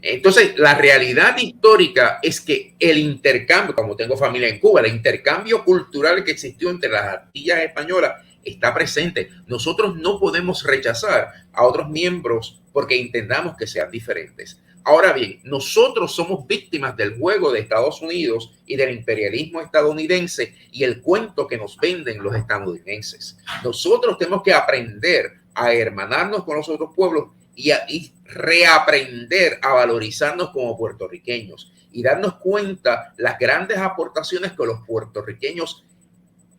Speaker 5: Entonces, la realidad histórica es que el intercambio, como tengo familia en Cuba, el intercambio cultural que existió entre las Antillas españolas está presente. Nosotros no podemos rechazar a otros miembros porque intentamos que sean diferentes. Ahora bien, nosotros somos víctimas del juego de Estados Unidos y del imperialismo estadounidense y el cuento que nos venden los estadounidenses. Nosotros tenemos que aprender a hermanarnos con los otros pueblos y reaprender a valorizarnos como puertorriqueños y darnos cuenta las grandes aportaciones que los puertorriqueños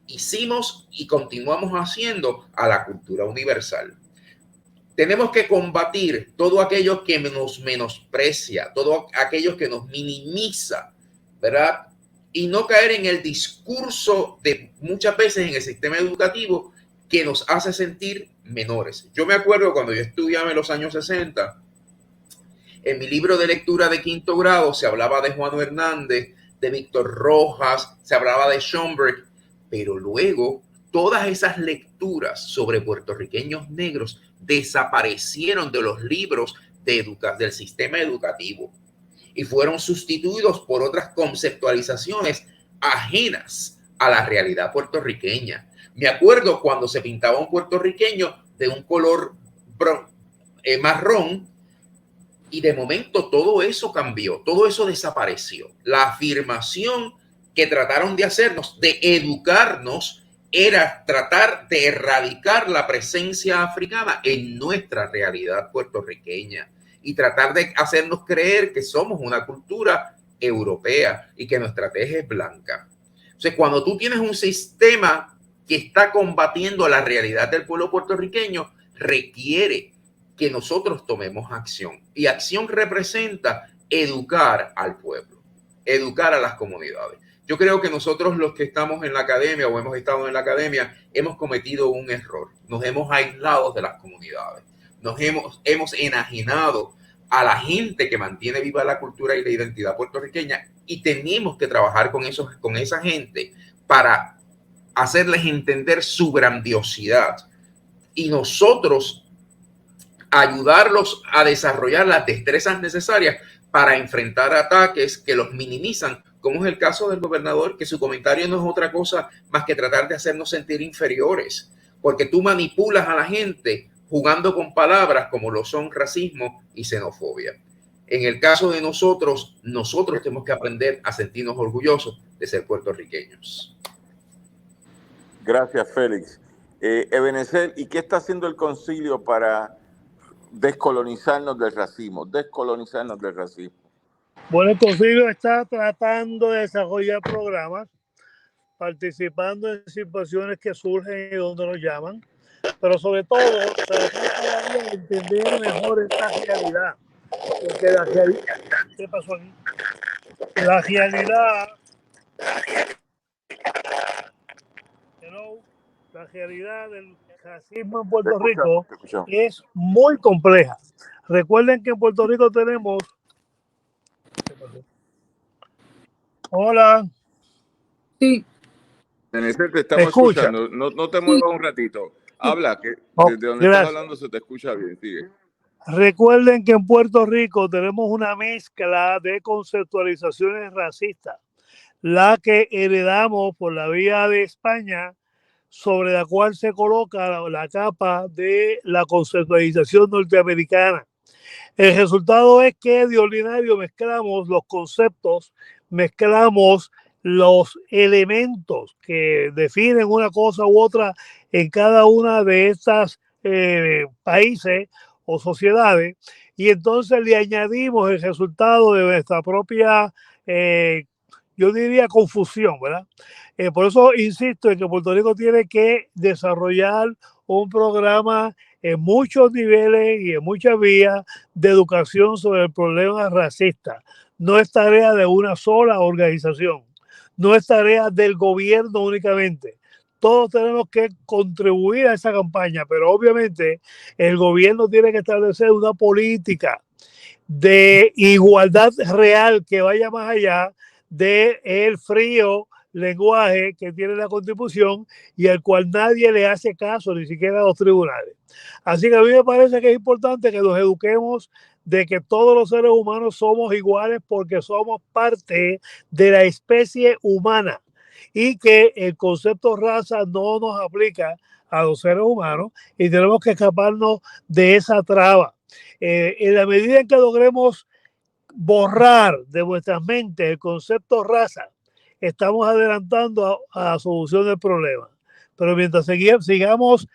Speaker 5: hicimos y continuamos haciendo a la cultura universal. Tenemos que combatir todo aquello que nos menosprecia, todo aquello que nos minimiza, ¿verdad? Y no caer en el discurso de muchas veces en el sistema educativo que nos hace sentir menores. Yo me acuerdo cuando yo estudiaba en los años 60, en mi libro de lectura de quinto grado se hablaba de Juan Hernández, de Víctor Rojas, se hablaba de Schomburg, pero luego todas esas lecturas sobre puertorriqueños negros desaparecieron de los libros del sistema educativo y fueron sustituidos por otras conceptualizaciones ajenas a la realidad puertorriqueña. Me acuerdo cuando se pintaba un puertorriqueño de un color marrón y de momento todo eso cambió, todo eso desapareció. La afirmación que trataron de hacernos, de educarnos, era tratar de erradicar la presencia africana en nuestra realidad puertorriqueña y tratar de hacernos creer que somos una cultura europea y que nuestra tez es blanca. O sea, cuando tú tienes un sistema que está combatiendo la realidad del pueblo puertorriqueño, requiere que nosotros tomemos acción. Y acción representa educar al pueblo, educar a las comunidades. Yo creo que nosotros los que estamos en la academia o hemos estado en la academia hemos cometido un error. Nos hemos aislado de las comunidades. Nos hemos enajenado a la gente que mantiene viva la cultura y la identidad puertorriqueña y tenemos que trabajar con esa gente para hacerles entender su grandiosidad y nosotros ayudarlos a desarrollar las destrezas necesarias para enfrentar ataques que los minimizan, como es el caso del gobernador, que su comentario no es otra cosa más que tratar de hacernos sentir inferiores, porque tú manipulas a la gente jugando con palabras como lo son racismo y xenofobia. En el caso de nosotros tenemos que aprender a sentirnos orgullosos de ser puertorriqueños.
Speaker 1: Gracias, Félix. Ebenezer, ¿y qué está haciendo el concilio para descolonizarnos del racismo?
Speaker 4: Bueno, el concilio está tratando de desarrollar programas, participando en situaciones que surgen y donde nos llaman, pero sobre todo tratando de entender mejor esta realidad. Porque la realidad, ¿qué pasó aquí? La realidad del racismo en Puerto Rico es muy compleja. Recuerden que en Puerto Rico tenemos... Hola.
Speaker 3: Sí.
Speaker 1: Ebenezer, te estamos escuchando. No te muevas un ratito. Habla, que desde donde estás hablando se te escucha bien. Sigue.
Speaker 4: Recuerden que en Puerto Rico tenemos una mezcla de conceptualizaciones racistas. La que heredamos por la vía de España sobre la cual se coloca la capa de la conceptualización norteamericana. El resultado es que de ordinario mezclamos los conceptos, mezclamos los elementos que definen una cosa u otra en cada una de estas países o sociedades, y entonces le añadimos el resultado de nuestra propia, yo diría, confusión, ¿verdad? Por eso insisto en que Puerto Rico tiene que desarrollar un programa en muchos niveles y en muchas vías de educación sobre el problema racista. No es tarea de una sola organización, no es tarea del gobierno únicamente. Todos tenemos que contribuir a esa campaña, pero obviamente el gobierno tiene que establecer una política de igualdad real que vaya más allá del frío lenguaje que tiene la Constitución y al cual nadie le hace caso, ni siquiera a los tribunales. Así que a mí me parece que es importante que nos eduquemos de que todos los seres humanos somos iguales porque somos parte de la especie humana y que el concepto raza no nos aplica a los seres humanos y tenemos que escaparnos de esa traba. En la medida en que logremos borrar de vuestras mentes el concepto raza, estamos adelantando a la solución del problema. Pero mientras sigamos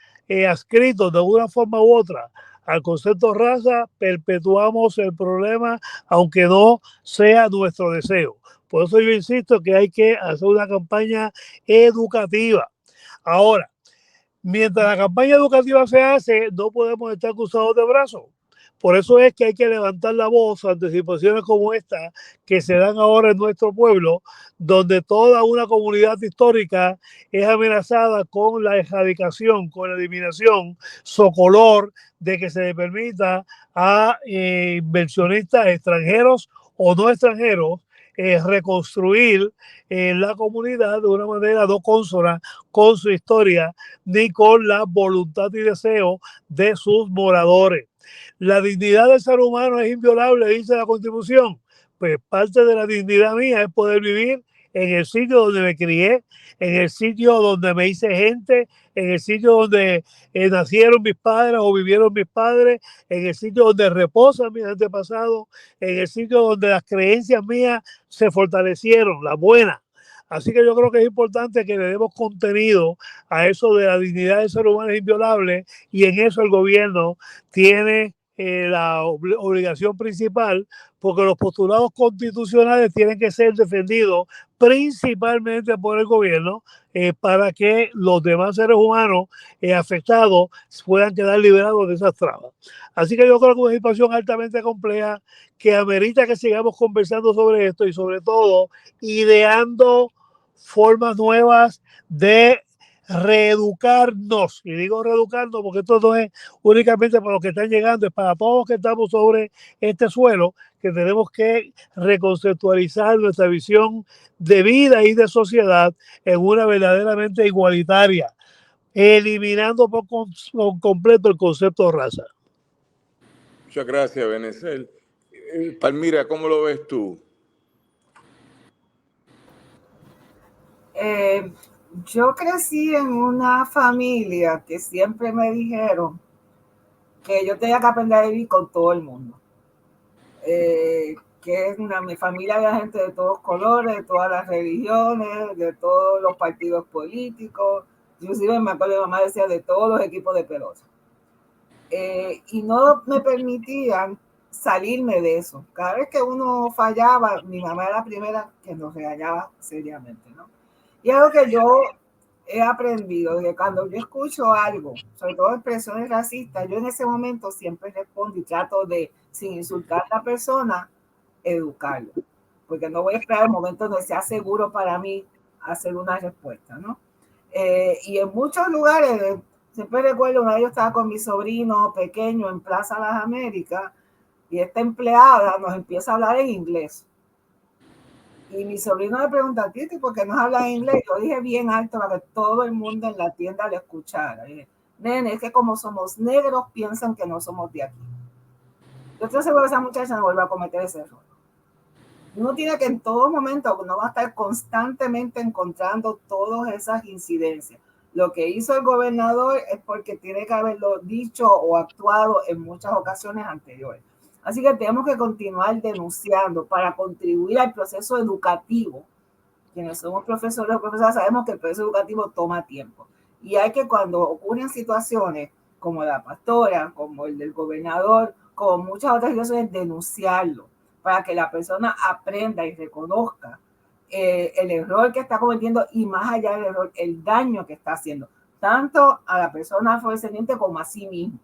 Speaker 4: adscritos de una forma u otra al concepto raza, perpetuamos el problema, aunque no sea nuestro deseo. Por eso yo insisto que hay que hacer una campaña educativa. Ahora, mientras la campaña educativa se hace, no podemos estar cruzados de brazos. Por eso es que hay que levantar la voz ante situaciones como esta que se dan ahora en nuestro pueblo, donde toda una comunidad histórica es amenazada con la erradicación, con la eliminación socolor de que se le permita a inversionistas extranjeros o no extranjeros reconstruir la comunidad de una manera no consona con su historia ni con la voluntad y deseo de sus moradores. La dignidad del ser humano es inviolable, dice la Constitución. Pues parte de la dignidad mía es poder vivir en el sitio donde me crié, en el sitio donde me hice gente, en el sitio donde nacieron mis padres o vivieron mis padres, en el sitio donde reposan mis antepasados, en el sitio donde las creencias mías se fortalecieron, las buenas. Así que yo creo que es importante que le demos contenido a eso de la dignidad del ser humano es inviolable, y en eso el gobierno tiene la obligación principal, porque los postulados constitucionales tienen que ser defendidos principalmente por el gobierno para que los demás seres humanos afectados puedan quedar liberados de esas trabas. Así que yo creo que es una situación altamente compleja que amerita que sigamos conversando sobre esto y sobre todo ideando formas nuevas de reeducarnos. Y digo reeducarnos porque esto no es únicamente para los que están llegando, es para todos los que estamos sobre este suelo, que tenemos que reconceptualizar nuestra visión de vida y de sociedad en una verdaderamente igualitaria, eliminando por completo el concepto de raza.
Speaker 1: Muchas gracias, Benecel. Palmira, ¿cómo lo ves tú?
Speaker 6: Yo crecí en una familia que siempre me dijeron que yo tenía que aprender a vivir con todo el mundo. Que en mi familia había gente de todos colores, de todas las religiones, de todos los partidos políticos. Inclusive me acuerdo, mi mamá decía de todos los equipos de pelota. Y no me permitían salirme de eso. Cada vez que uno fallaba, mi mamá era la primera que nos regañaba seriamente, ¿no? Y algo que yo he aprendido, que cuando yo escucho algo, sobre todo expresiones racistas, yo en ese momento siempre respondo y trato de, sin insultar a la persona, educarlo. Porque no voy a esperar el momento donde sea seguro para mí hacer una respuesta, ¿no? Y en muchos lugares, siempre recuerdo, una vez yo estaba con mi sobrino pequeño en Plaza Las Américas y esta empleada nos empieza a hablar en inglés. Y mi sobrino me pregunta, Titi, ¿por qué no hablas en inglés? Yo dije bien alto para que todo el mundo en la tienda lo escuchara. Dije, nene, es que como somos negros, piensan que no somos de aquí. Yo estoy seguro que esa muchacha no vuelve a cometer ese error. Uno tiene que en todo momento, uno va a estar constantemente encontrando todas esas incidencias. Lo que hizo el gobernador es porque tiene que haberlo dicho o actuado en muchas ocasiones anteriores. Así que tenemos que continuar denunciando para contribuir al proceso educativo. Quienes somos profesores o profesoras sabemos que el proceso educativo toma tiempo. Y hay que, cuando ocurren situaciones como la pastora, como el del gobernador, como muchas otras situaciones, denunciarlo para que la persona aprenda y reconozca el error que está cometiendo y, más allá del error, el daño que está haciendo, tanto a la persona afrodescendiente como a sí mismo.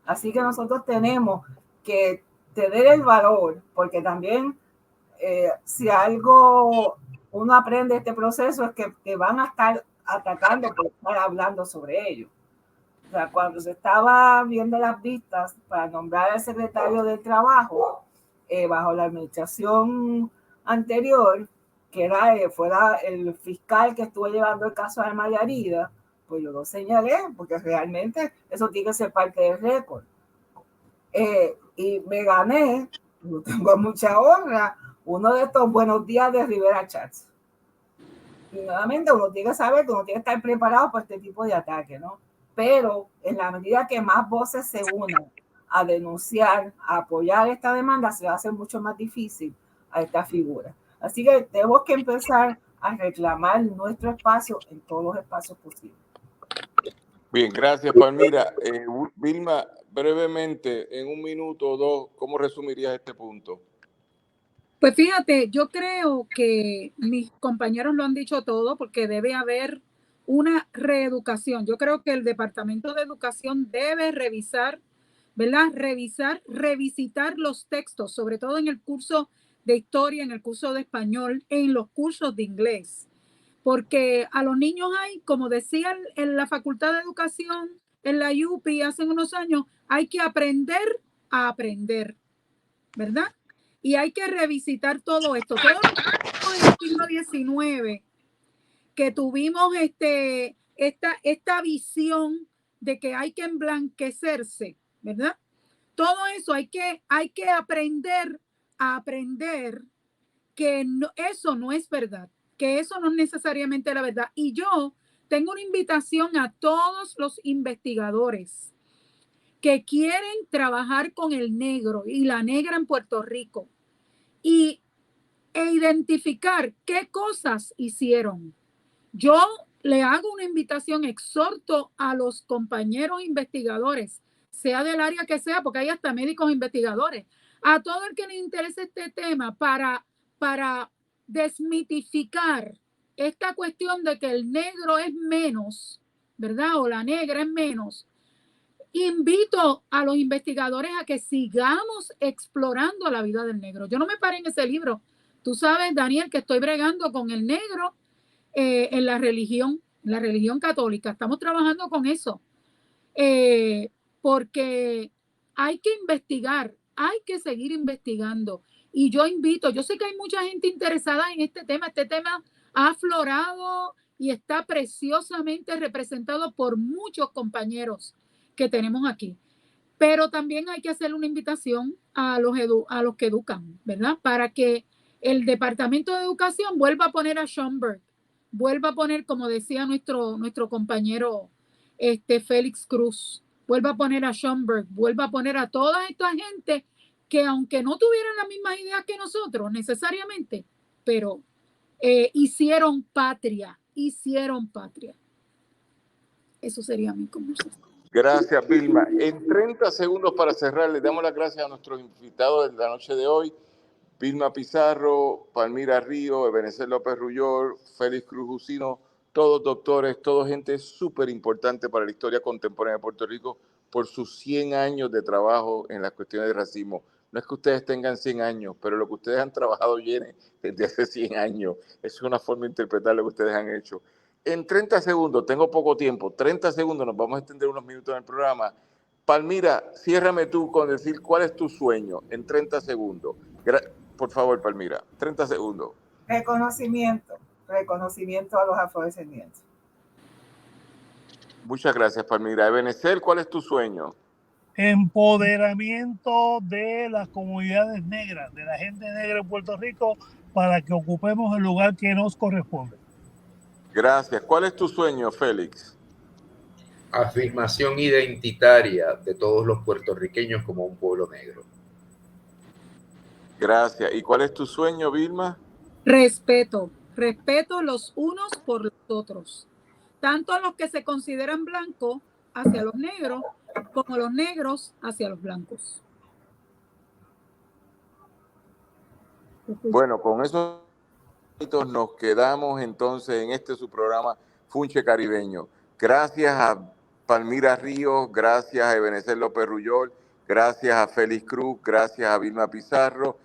Speaker 6: Así que nosotros tenemos que tener el valor, porque también si algo uno aprende de este proceso es que te van a estar atacando por estar hablando sobre ello. O sea, cuando se estaba viendo las vistas para nombrar al secretario del trabajo, bajo la administración anterior, que fuera el fiscal que estuvo llevando el caso de Alma Yarida, pues yo lo señalé, porque realmente eso tiene que ser parte del récord. Y me gané, yo tengo mucha honra, uno de estos buenos días de Rivera Chats. Y nuevamente uno tiene que saber que uno tiene que estar preparado para este tipo de ataque, ¿no? Pero en la medida que más voces se unan a denunciar, a apoyar esta demanda, se va a hacer mucho más difícil a esta figura. Así que tenemos que empezar a reclamar nuestro espacio en todos los espacios posibles.
Speaker 1: Bien, gracias, Palmira. Vilma, brevemente, en un minuto o dos, ¿cómo resumirías este punto?
Speaker 3: Pues fíjate, yo creo que mis compañeros lo han dicho todo, porque debe haber una reeducación. Yo creo que el Departamento de Educación debe revisar, ¿verdad? Revisitar los textos, sobre todo en el curso de historia, en el curso de español, en los cursos de inglés. Porque a los niños hay, como decían en la Facultad de Educación, en la UPI hace unos años, hay que aprender a aprender, ¿verdad? Y hay que revisitar todo esto. Todo en el siglo XIX, que tuvimos esta visión de que hay que emblanquecerse, ¿verdad? Todo eso hay que aprender a aprender que no, eso no es verdad, que eso no es necesariamente la verdad. Y yo tengo una invitación a todos los investigadores que quieren trabajar con el negro y la negra en Puerto Rico e identificar qué cosas hicieron. Yo le hago una invitación, exhorto a los compañeros investigadores, sea del área que sea, porque hay hasta médicos investigadores, a todo el que le interese este tema para desmitificar esta cuestión de que el negro es menos, ¿verdad? O la negra es menos. Invito a los investigadores a que sigamos explorando la vida del negro. Yo no me paré en ese libro. Tú sabes, Daniel, que estoy bregando con el negro en la religión católica. Estamos trabajando con eso. Porque hay que investigar, hay que seguir investigando. Y yo invito, yo sé que hay mucha gente interesada en este tema ha aflorado y está preciosamente representado por muchos compañeros que tenemos aquí. Pero también hay que hacer una invitación a los que educan, ¿verdad? Para que el Departamento de Educación vuelva a poner a Schomburg, vuelva a poner, como decía nuestro compañero Félix Cruz, vuelva a poner a Schomburg, vuelva a poner a toda esta gente que, aunque no tuvieran las mismas ideas que nosotros necesariamente, pero hicieron patria. Eso sería mi conversación.
Speaker 1: Gracias, Vilma. En 30 segundos para cerrar, le damos las gracias a nuestros invitados de la noche de hoy: Vilma Pizarro, Palmira Río, Ebenezer López Rullor, Félix Cruz Jusino, todos doctores, toda gente súper importante para la historia contemporánea de Puerto Rico por sus 100 años de trabajo en las cuestiones de racismo. No es que ustedes tengan 100 años, pero lo que ustedes han trabajado desde hace 100 años. Eso es una forma de interpretar lo que ustedes han hecho. En 30 segundos, tengo poco tiempo, 30 segundos, nos vamos a extender unos minutos en el programa. Palmira, ciérrame tú con decir cuál es tu sueño en 30 segundos. Por favor, Palmira, 30 segundos.
Speaker 6: Reconocimiento a los afrodescendientes.
Speaker 1: Muchas gracias, Palmira. Ebenezer, ¿cuál es tu sueño?
Speaker 4: Empoderamiento de las comunidades negras, de la gente negra en Puerto Rico, para que ocupemos el lugar que nos corresponde.
Speaker 1: Gracias. ¿Cuál es tu sueño, Félix?
Speaker 5: Afirmación identitaria de todos los puertorriqueños como un pueblo negro.
Speaker 1: Gracias. ¿Y cuál es tu sueño, Vilma?
Speaker 3: Respeto los unos por los otros, tanto a los que se consideran blancos hacia los negros, como los negros hacia los blancos.
Speaker 1: Bueno, con esos nos quedamos entonces en este su programa Funche Caribeño. Gracias a Palmira Ríos, gracias a Ebenezer López Rullol, gracias a Félix Cruz, gracias a Vilma Pizarro,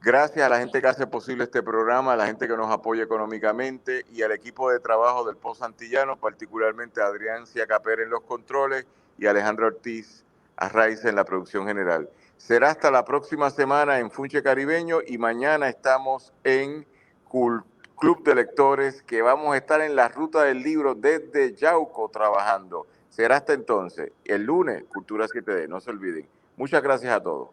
Speaker 1: gracias a la gente que hace posible este programa, a la gente que nos apoya económicamente y al equipo de trabajo del Post Antillano, particularmente a Adrián Ciacaper en los controles y a Alejandro Ortiz Arraiz en la producción general. Será hasta la próxima semana en Funche Caribeño y mañana estamos en Club de Lectores, que vamos a estar en la ruta del libro desde Yauco trabajando. Será hasta entonces. El lunes, Cultura 7D, no se olviden. Muchas gracias a todos.